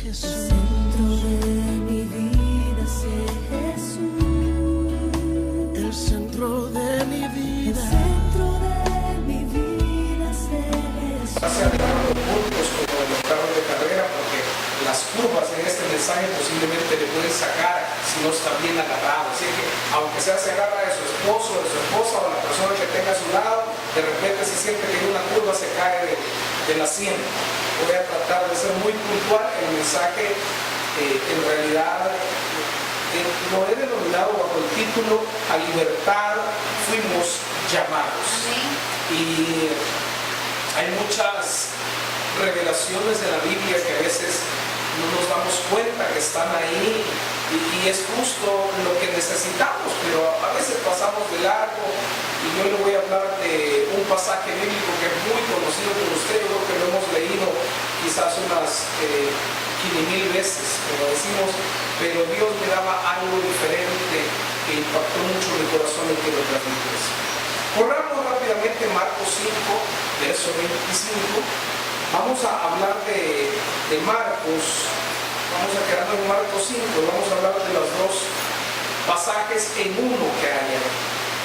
Jesús. El centro de mi vida es Jesús. El centro de mi vida. El centro de mi vida es Jesús. Se agarrando puntos como en los carros de carrera, porque las curvas en este mensaje posiblemente le pueden sacar si no está bien agarrado. Así que aunque sea se agarra de su esposo, de su esposa o la persona que tenga a su lado, de repente se siente que en una curva se cae de la sien. Voy a tratar de ser muy puntual. El mensaje en realidad lo he denominado bajo el título "A libertad fuimos llamados". Y hay muchas revelaciones de la Biblia que a veces no nos damos cuenta que están ahí y es justo lo que necesitamos, pero a veces pasamos de largo. Y yo le voy a hablar de un pasaje bíblico que es muy conocido por usted. Yo creo que lo hemos leído quizás unas 5,000 veces, como decimos, pero Dios me daba algo diferente que impactó mucho mi corazón y quiero transmitirles. Corramos rápidamente Marcos 5, verso 25. Vamos a hablar de Marcos. Vamos a quedarnos en Marcos 5. Vamos a hablar de los dos pasajes en uno que hay ahí.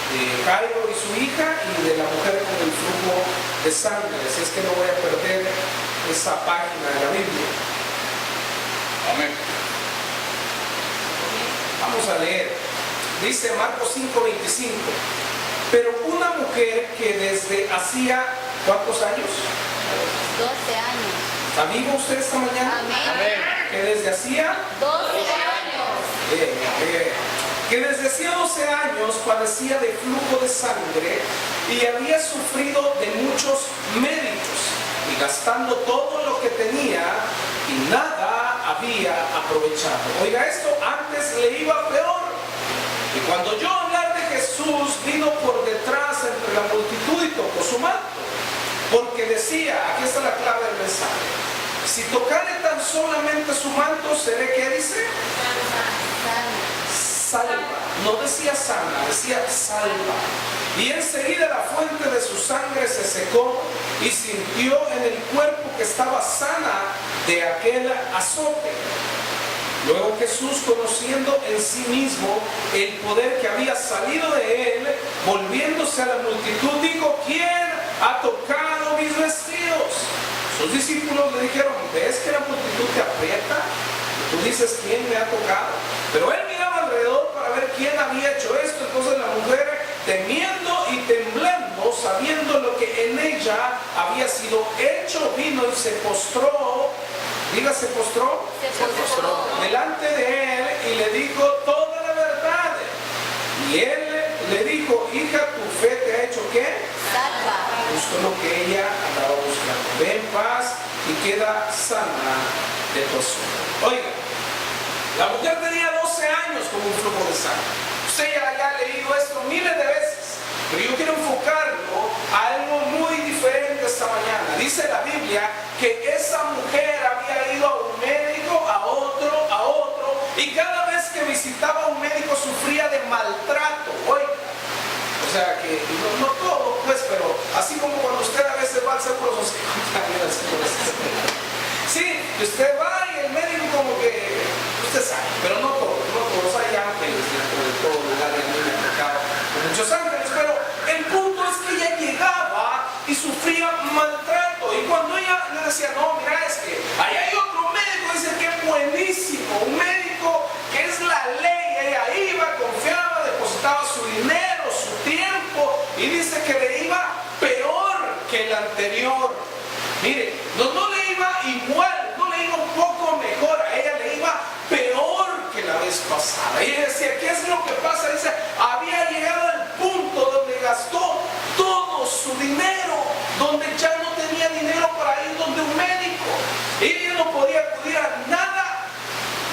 De Jairo y su hija y de la mujer con el flujo de sangre. Así es que no voy a perder esa página de la Biblia. Amén. Vamos a leer. Dice Marcos 5:25. Pero una mujer que desde hacía, ¿cuántos años? 12 años. ¿Está vivo usted esta mañana? Amén. Que desde hacía 12 años. Que desde hacía 12 años padecía de flujo de sangre y había sufrido de muchos médicos y gastando todo lo que tenía y nada había aprovechado. Oiga esto, antes le iba peor. Y cuando oyó hablar de Jesús, vino por detrás entre la multitud y tocó su manto, porque decía, aquí está la clave del mensaje: si tocare tan solamente su manto, seré, ¿qué dice? Salva. No decía sana, decía salva. Y enseguida la fuente de su sangre se secó y sintió en el cuerpo que estaba sana de aquel azote. Luego Jesús, conociendo en sí mismo el poder que había salido de él, volviéndose a la multitud, dijo: ¿quién ha tocado mis vestidos? Sus discípulos le dijeron: ¿ves que la multitud te aprieta? Tú dices: ¿quién me ha tocado? Pero él miraba alrededor para ver quién había hecho esto. Entonces la mujer, temiendo y temblando, sabiendo lo que en ella había sido hecho, vino y se postró. Diga, ¿se postró? Se postró delante de él y le dijo toda la verdad. Y él le dijo: hija, tu fe te ha hecho ¿qué? salva. Justo lo que ella andaba buscando. Ve en paz y queda sana de tu asunto. Oiga, la mujer tenía 12 años con un flujo de sangre. Usted ya ha leído esto miles de veces, pero yo quiero enfocarlo a algo muy diferente esta mañana. Dice la Biblia que esa mujer había ido a un médico, a otro, y cada vez que visitaba a un médico sufría de maltrato. Oiga, o sea que no todo, pues, pero así como cuando usted a veces va al seguro social. Sí, usted va y el médico como que, usted sabe, pero no todos hay ángeles dentro de todo lugar, y a mí me ha tocado con muchos ángeles, pero el punto es que ella llegaba y sufría maltrato, y cuando ella le decía: no, mira, es que ahí hay otro médico, dice que es buenísimo, un médico que es la ley, ella iba, confiaba, depositaba su dinero, su tiempo, y dice que le iba peor que el anterior. Mire, no le iba igual, no le iba un poco mejor, a ella le iba peor que la vez pasada. Y ella decía: ¿qué es lo que pasa? Dice: había llegado al punto donde gastó todo su dinero, donde ya no tenía dinero para ir donde un médico. Ella no podía acudir a nada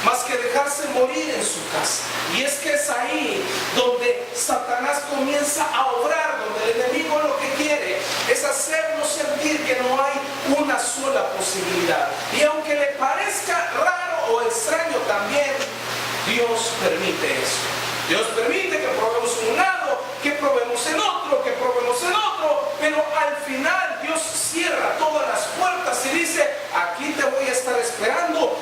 más que dejarse morir en su casa. Y es que es ahí donde Satanás comienza a obrar, donde el enemigo lo que quiere es hacernos sentir que no hay una sola posibilidad. Y aunque le parezca raro o extraño también, Dios permite eso. Dios permite que probemos en un lado, que probemos en otro, pero al final Dios cierra todas las puertas y dice: aquí te voy a estar esperando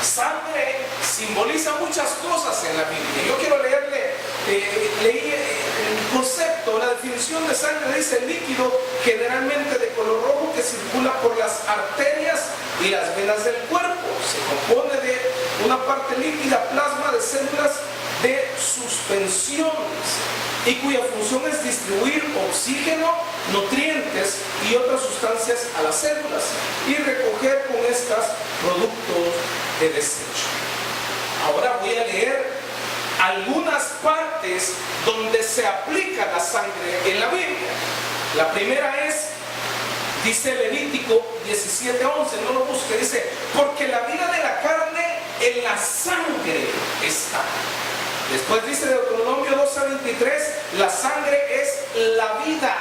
Sangre simboliza muchas cosas en la Biblia. Yo quiero leerle, leí el concepto, la definición de sangre. Dice: líquido generalmente de color rojo que circula por las arterias y las venas del cuerpo. Se compone de una parte líquida, plasma de células de suspensiones, y cuya función es distribuir oxígeno, nutrientes y otras sustancias a las células y recoger con estas productos de desecho. Ahora voy a leer algunas partes donde se aplica la sangre en la Biblia. La primera es, dice Levítico 17:11, no lo busque, dice: porque la vida de la carne en la sangre está. Después dice Deuteronomio 12:23, la sangre es la vida.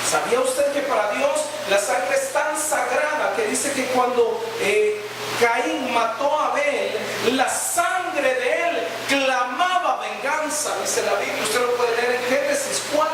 ¿Sabía usted que para Dios la sangre es tan sagrada que dice que cuando Caín mató a Abel, la sangre de él clamaba venganza? Dice la Biblia, usted lo puede leer en Génesis 4,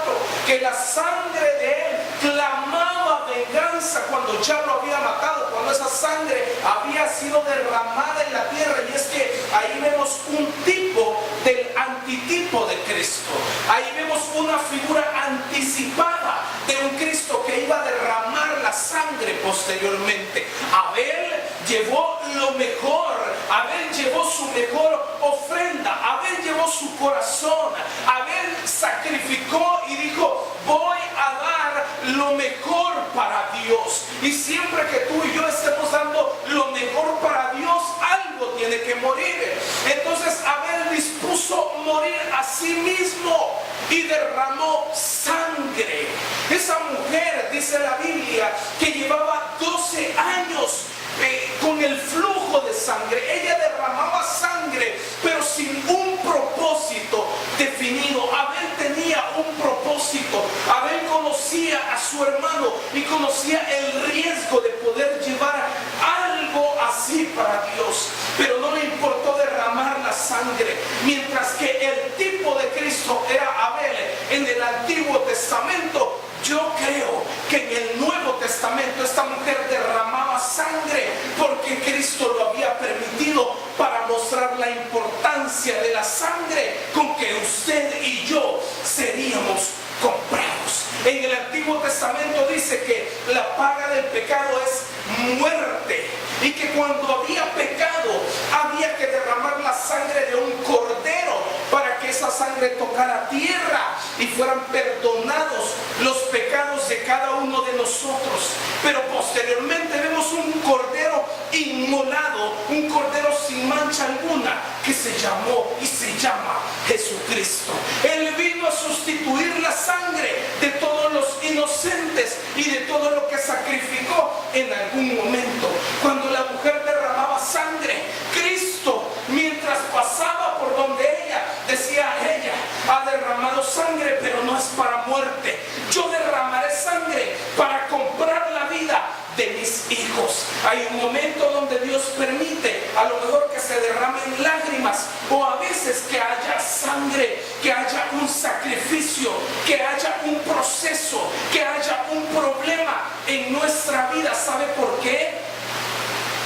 que la sangre de él clamaba venganza cuando ya lo había matado, cuando esa sangre había sido derramada en la tierra. Y es que ahí vemos un tipo del antitipo de Cristo. Ahí vemos una figura anticipada de un Cristo que iba a derramar la sangre posteriormente. Abel llevó lo mejor, Abel llevó su mejor ofrenda, Abel llevó su corazón, Abel sacrificó y dijo: voy a dar lo mejor para Dios. Y siempre que tú y yo estemos dando lo mejor para Dios, algo tiene que morir. Entonces Abel dispuso morir a sí mismo y derramó sangre. Esa mujer, dice la Biblia, que llevaba 12 años con el flujo de sangre. Ella derramaba sangre, pero sin un propósito definido. Abel tenía un propósito. Abel conocía a su hermano y conocía el riesgo de poder llevar algo así para Dios, pero no le importó derramar la sangre. Mientras que el tipo de Cristo era Abel en el Antiguo Testamento, yo creo que en el Nuevo Testamento esta mujer derramaba sangre porque Cristo lo había permitido, para mostrar la importancia de la sangre con que usted y yo seríamos comprados. En el Antiguo Testamento dice que la paga del pecado es muerte, y que cuando había pecado había que derramar la sangre de un cordero para que esa sangre tocara tierra y fueran perdonados los pecados de cada uno de nosotros. Pero posteriormente vemos un cordero inmolado, un cordero sin mancha alguna, que se llamó y se llama Jesucristo. Él vino a sustituir la sangre de todos los inocentes y de todo lo que sacrificó en algún momento. Cuando la mujer derramaba sangre, Cristo, mientras pasaba por donde ella, decía: ella ha derramado sangre, pero no es para muerte. Yo derramaré sangre para comprar la vida de mis hijos. Hay un momento donde Dios permite a lo mejor que se derramen lágrimas, o a veces que haya sangre, que haya un sacrificio, que haya un proceso, que haya un problema en nuestra vida. ¿Sabe por qué?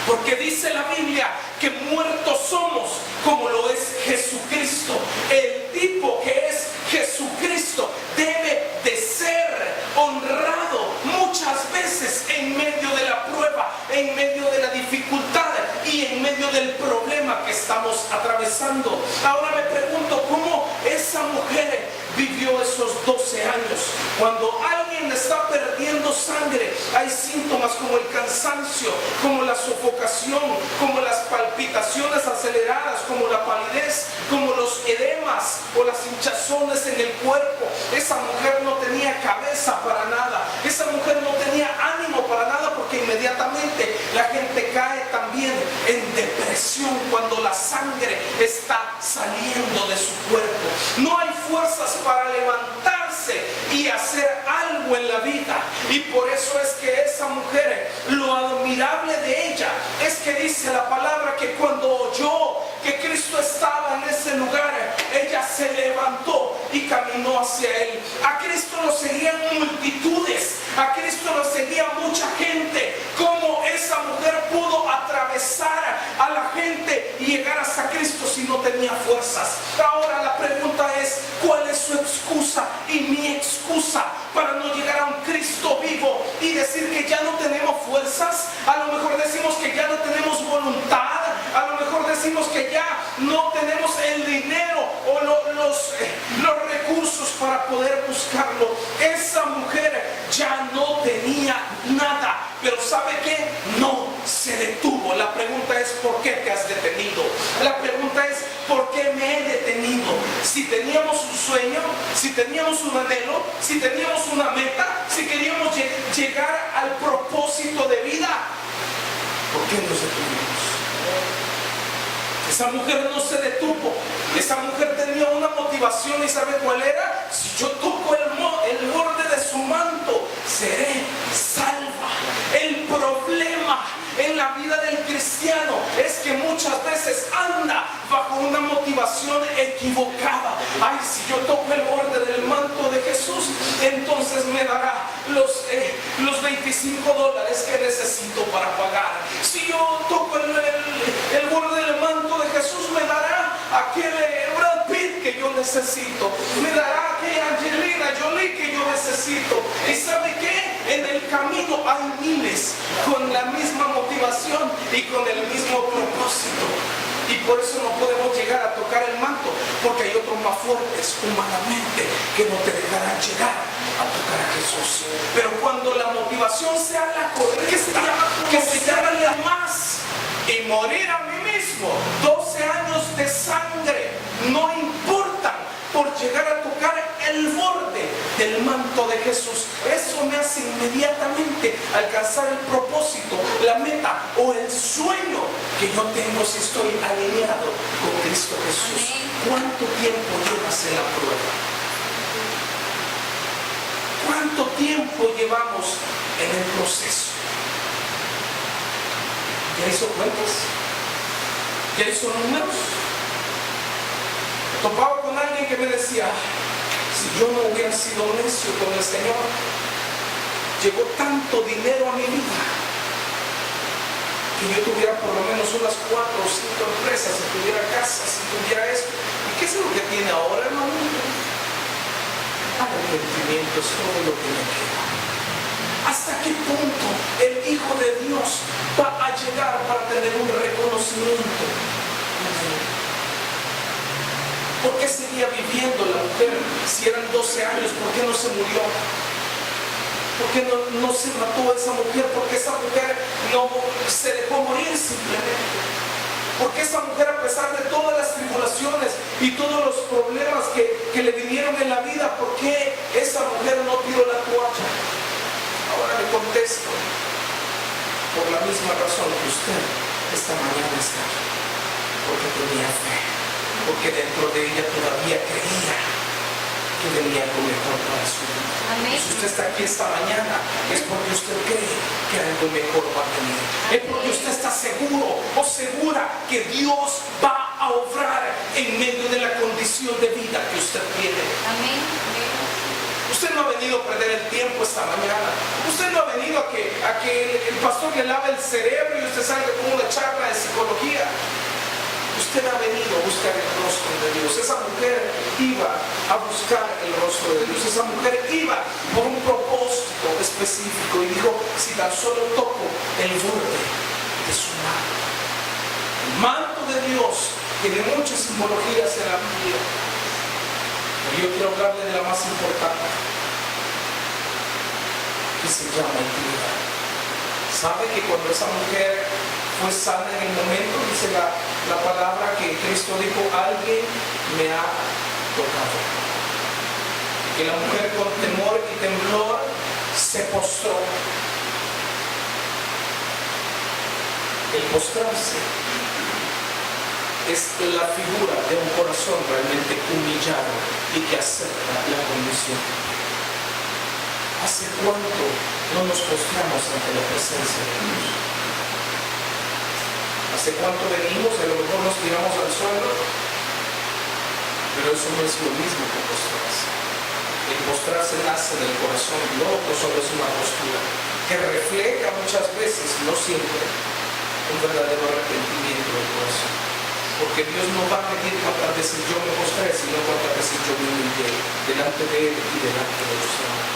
Porque dice la Biblia que muertos somos como lo es Jesucristo. El tipo que es Jesucristo debe de ser honrado muchas veces en medio de la prueba, en medio de la dificultad y en medio del problema que estamos atravesando. Ahora me pregunto, ¿cómo esa mujer vivió esos 12 años? Cuando alguien está perdiendo sangre, hay síntomas como el cansancio, como la sofocación, como las palpitaciones aceleradas, como la palidez, como los edemas o las hinchazones en el cuerpo. Esa mujer no tenía cabeza para nada, esa mujer no tenía ánimo para nada, porque inmediatamente la gente cae también en depresión cuando la sangre está saliendo de su cuerpo. No hay fuerzas para levantarse y hacer algo en la vida. Y por eso es que esa mujer, lo admirable de ella es que dice la palabra que cuando oyó que Cristo estaba en ese lugar, ella se levantó y caminó hacia él. A Cristo lo seguían multitudes, a Cristo lo seguía mucha gente. ¿Cómo esa mujer pudo atravesar a la gente realmente llegar hasta Cristo si no tenía fuerzas? Ahora la pregunta es, ¿cuál es su excusa y mi excusa para no llegar a un Cristo vivo y decir que ya no tenemos fuerzas? A lo mejor decimos que ya no tenemos voluntad, a lo mejor decimos que ya no tenemos el dinero o los recursos para poder buscarlo. Esa mujer ya no tenía nada, pero ¿sabe qué? No se detuvo. La pregunta es, ¿por qué te has detenido? La pregunta es, ¿por qué me he detenido? Si teníamos un sueño, si teníamos un anhelo, si teníamos una meta, si queríamos llegar al propósito de vida, ¿por qué nos detuvimos? Esa mujer no se detuvo. Esa mujer tenía una motivación, ¿y sabe cuál era? Si yo toco el borde de su manto, seré salva. El problema en la vida del cristiano es que muchas veces anda bajo una motivación equivocada. Ay, si yo toco el borde del manto de Jesús, entonces me dará los $25 que necesito para pagar. Si yo toco el borde del manto de Jesús, me dará aquel Brad Pitt que yo necesito, me dará aquella Angelina Jolie que yo necesito. ¿Y sabe qué? En el camino hay miles con la misma motivación y con el mismo propósito. Y por eso no podemos llegar a tocar el manto, porque hay otros más fuertes humanamente que no te dejarán llegar a tocar a Jesús. Pero cuando la motivación sea la correcta, que se llama la más y morir a mí mismo, 12 años de sangre no importan por llegar a tocar el borde del manto de Jesús. Eso me hace inmediatamente alcanzar el propósito, la meta o el sueño que yo tengo si estoy alineado con Cristo Jesús. ¿Cuánto tiempo llevas en la prueba? ¿Cuánto tiempo llevamos en el proceso? ¿Ya hizo cuentas? ¿Ya hizo números? Topaba con alguien que me decía, si yo no hubiera sido necio con el Señor, llegó tanto dinero a mi vida que yo tuviera por lo menos unas 4 o 5 empresas, si tuviera casas, si tuviera esto. ¿Y qué es lo que tiene ahora, hermano? Arrepentimiento es todo lo que me queda. ¿Hasta qué punto el Hijo de Dios va a llegar para tener un reconocimiento? ¿Por qué seguía viviendo la mujer si eran 12 años? ¿Por qué no se murió? ¿Por qué no se mató esa mujer? ¿Por qué esa mujer no se dejó morir simplemente? ¿Por qué esa mujer, a pesar de todas las tribulaciones y todos los problemas que le vinieron en la vida, por qué esa mujer no tiró la toalla? Ahora le contesto, por la misma razón que usted esta mañana está aquí, porque tenía fe, porque dentro de ella todavía creía que venía algo mejor para su vida. Amén. Si usted está aquí esta mañana, es porque usted cree que algo mejor va a venir. Es porque usted está seguro o segura que Dios va a obrar en medio de la condición de vida que usted tiene. Amén. Usted no ha venido a perder el tiempo esta mañana. Usted no ha venido a que el pastor le lave el cerebro y usted salga con una charla de psicología. Usted ha venido a buscar el rostro de Dios. Esa mujer iba a buscar el rostro de Dios. Esa mujer iba por un propósito específico y dijo, si tan solo toco el borde de su manto. El manto de Dios tiene muchas simbologías en la Biblia. Pero yo quiero hablarle de la más importante, que se llama intimidad. ¿Sabe que cuando esa mujer fue sana en el momento, dice la palabra que Cristo dijo, alguien me ha tocado? Y que la mujer con temor y temblor se postró. El postrarse es la figura de un corazón realmente humillado y que acepta la condición. ¿Hace cuánto no nos postramos ante la presencia de Dios? ¿Hace cuánto venimos? A lo mejor nos tiramos al suelo, pero eso no es lo mismo que postrarse. El postrarse nace del corazón, lo otro solo es una postura que refleja muchas veces, no siempre, un verdadero arrepentimiento del corazón. Porque Dios no va a medir cuántas veces yo me postré, sino cuántas veces yo me humillé delante de Él y delante de los hermanos.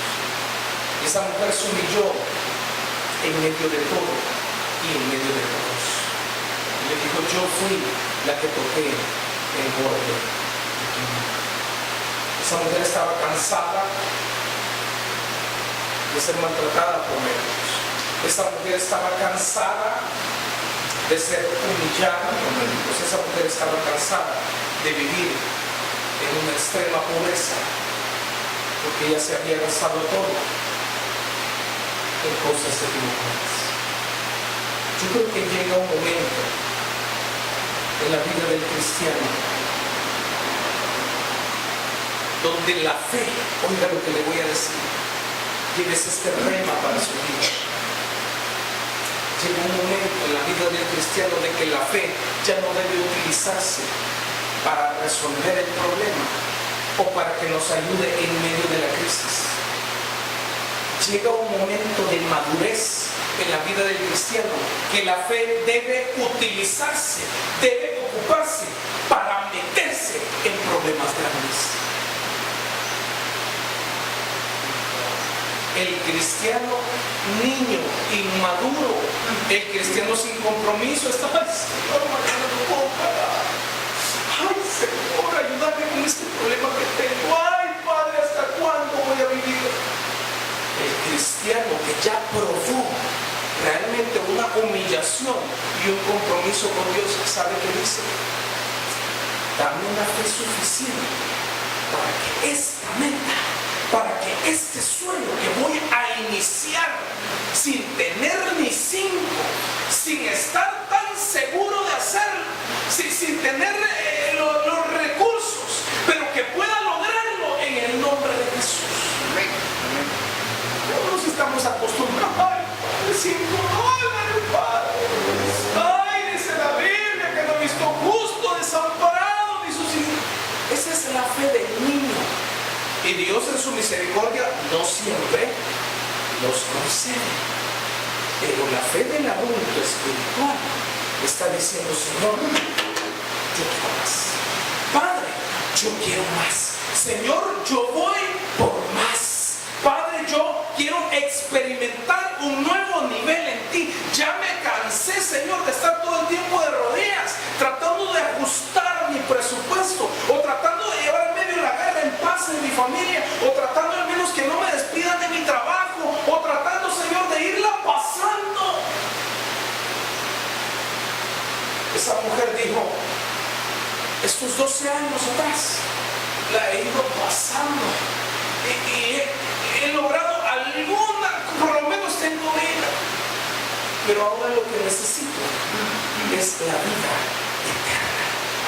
Esa mujer se humilló en medio de todo y en medio de todos. Y le dijo, yo fui la que toqué el borde de tu manto. Esa mujer estaba cansada de ser maltratada por médicos. Esa mujer estaba cansada de ser humillada por médicos. Esa mujer estaba cansada de vivir en una extrema pobreza, porque ella se había gastado todo en cosas equivocadas. Yo creo que llega un momento en la vida del cristiano donde la fe, oiga lo que le voy a decir, tienes este rema para su vida. Llega un momento en la vida del cristiano de que la fe ya no debe utilizarse para resolver el problema o para que nos ayude en medio de la crisis. Llega un momento de madurez en la vida del cristiano que la fe debe utilizarse, debe ocuparse para meterse en problemas grandes. El cristiano niño, inmaduro, el cristiano sin compromiso está, ay Señor, mañana no puedo pagar. Ay Señor, ayúdame con este problema que tengo. Ay Padre, ¿hasta cuándo voy a vivir? El cristiano que ya probó realmente una humillación y un compromiso con Dios, ¿sabe qué dice? Dame una fe suficiente para que esta meta, para que este sueño que voy a iniciar sin tener ni 5, sin estar tan seguro de hacerlo, sin tener los recursos, pero que pueda lograrlo en el nombre de Jesús. Todos estamos acostumbrados, ay, Padre, $5, Padre. Ay, dice la Biblia que no he visto justo desamparado ni sus hijos. Esa es la fe del niño. Y Dios en su misericordia no siempre los concede. Pero la fe del adulto espiritual está diciendo, Señor, yo quiero más. Padre, yo quiero más. Señor, yo voy por más. Padre, yo quiero experimentar un nuevo nivel en ti. Ya me cansé, Señor, de estar todo el tiempo de rodillas, tratando de ajustar mi presupuesto, o tratando de llevar en medio la guerra en paz en mi familia, o tratando al menos que no me despidan de mi trabajo, o tratando, Señor, de irla pasando. Esa mujer dijo, estos 12 años atrás la he ido pasando y he logrado alguna, por lo menos tengo vida, pero ahora lo que necesito es la vida eterna.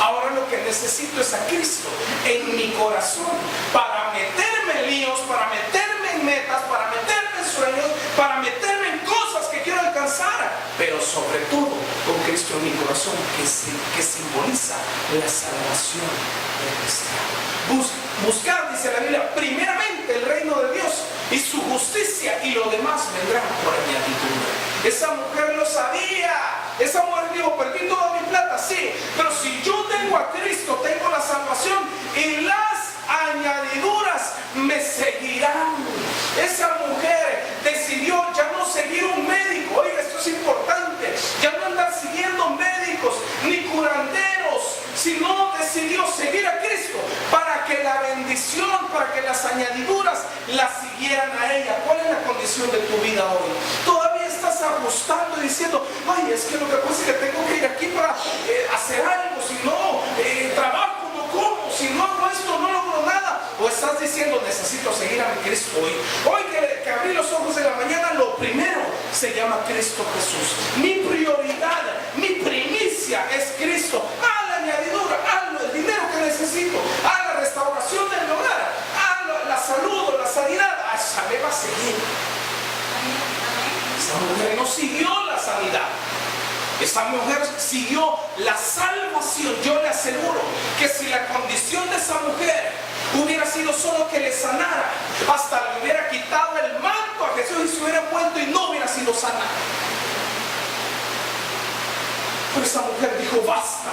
Ahora lo que necesito es a Cristo en mi corazón para meterme en líos, para meterme en metas, para meterme en sueños, para meterme en cosas que quiero alcanzar, pero sobre todo con Cristo en mi corazón, que simboliza la salvación del cristiano. Buscar, dice la Biblia, primeramente el reino de Dios y su justicia, y lo demás vendrá por añadidura. Esa mujer lo sabía. Esa mujer dijo, perdí toda mi plata, sí, pero si yo tengo a Cristo, tengo la salvación, y las añadiduras me seguirán. Esa mujer decidió ya no seguir un médico. Oiga, esto es importante. Ya no andar siguiendo médicos ni curanderos, sino decidió seguir a Cristo para que la bendición, para que las añadiduras la siguieran a ella. ¿Cuál es la condición de tu vida hoy? Todavía estás ajustando y diciendo, ay, es que lo que pasa es que tengo que ir aquí para hacer algo, si no trabajo no como, si no hago esto no logro nada. O estás diciendo, necesito seguir a mi Cristo hoy. Hoy que abrí los ojos de la mañana, lo primero se llama Cristo Jesús. Mi prioridad, mi primicia es Cristo. A la añadidura, hazlo, el dinero que necesito, a la restauración del hogar, a la salud o la sanidad, a esa me va a seguir. Esa mujer no siguió la sanidad. Esa mujer siguió la salvación. Yo le aseguro que si la condición de esa mujer hubiera sido solo que le sanara, hasta le hubiera quitado el manto a Jesús y se hubiera vuelto y no hubiera sido sana. Pero esa mujer dijo, basta.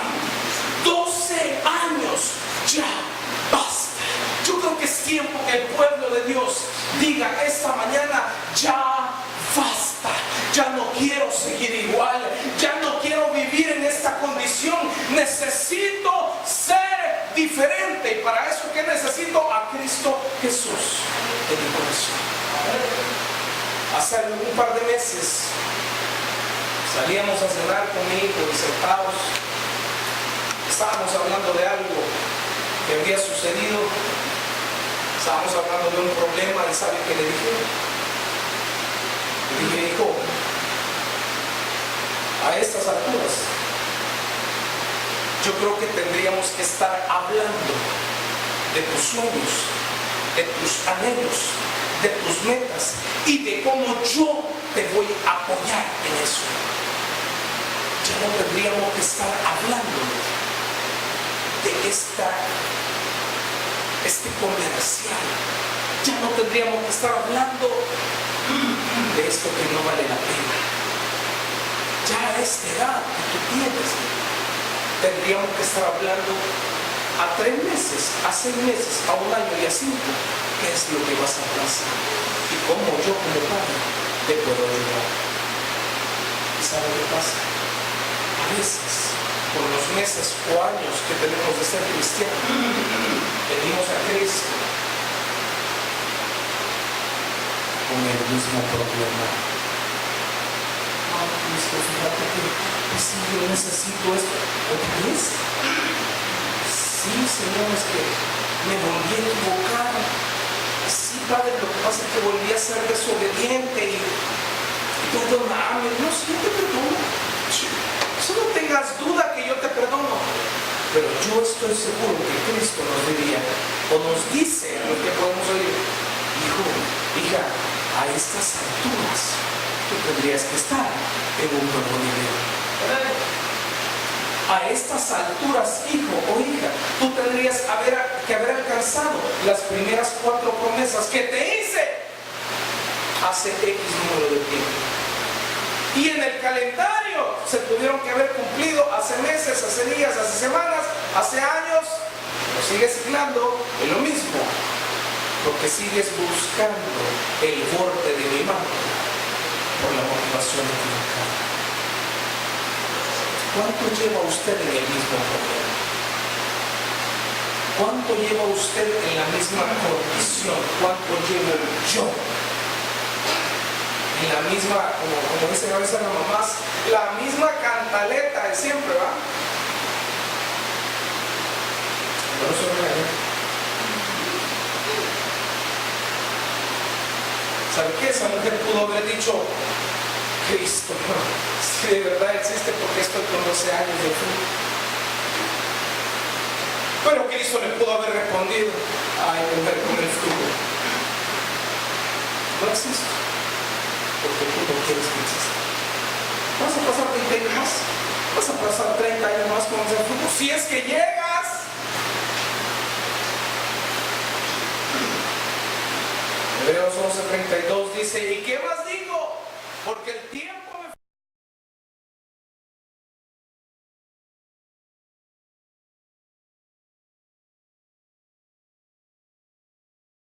necesito ser diferente. Y para eso, ¿qué necesito? A Cristo Jesús en mi corazón. Hace un par de meses salíamos a cenar con mi hijo y sentados estábamos hablando de algo que había sucedido. Estábamos hablando de un problema y ¿sabe qué le dije? Le dije, hijo, a estas alturas yo creo que tendríamos que estar hablando de tus sueños, de tus anhelos, de tus metas y de cómo yo te voy a apoyar en eso. Ya no tendríamos que estar hablando de este comercial. Ya no tendríamos que estar hablando de esto que no vale la pena. Ya a esta edad que tú tienes, tendríamos que estar hablando a 3 meses, a 6 meses, a 1 año y a 5, qué es lo que vas a pasar y cómo yo como padre te puedo ayudar. ¿Y sabe qué pasa? A veces, por los meses o años que tenemos de ser cristianos, venimos a Cristo con el mismo problema. Cristo, fíjate que pues sí, yo necesito esto. ¿Otra vez? Sí, Señor, es que me volví a equivocar. Sí, Padre, lo que pasa es que volví a ser desobediente y perdóname. No, sí, yo te perdono. Solo tengas duda que yo te perdono. Pero yo estoy seguro que Cristo nos diría, o nos dice lo que podemos oír: hijo, hija, a estas alturas tú tendrías que estar en un nuevo nivel. A estas alturas, hijo o hija, tú tendrías que haber alcanzado las primeras 4 promesas que te hice hace X número de tiempo. Y en el calendario se tuvieron que haber cumplido hace meses, hace días, hace semanas, hace años. Lo sigues ciclando, es lo mismo, porque sigues buscando el borde de mi mano por la motivación equivocada. ¿Cuánto lleva usted en el mismo problema? ¿Cuánto lleva usted en la misma condición? ¿Cuánto llevo yo? En la misma, como dicen a veces las mamás, la misma cantaleta de siempre, ¿va? No se regaña. ¿Sabe qué? Esa mujer pudo haber dicho: Cristo, si de verdad existe, porque estoy con 12 años de fe. Pero Cristo le pudo haber respondido: ay, mujer, con el fruto. No existe, porque tú no quieres que exista. Vas a pasar 20 años más, vas a pasar 30 años más con ese fruto, si es que llegas. Hebreos 11:32 dice: ¿y qué más digo? Porque el tiempo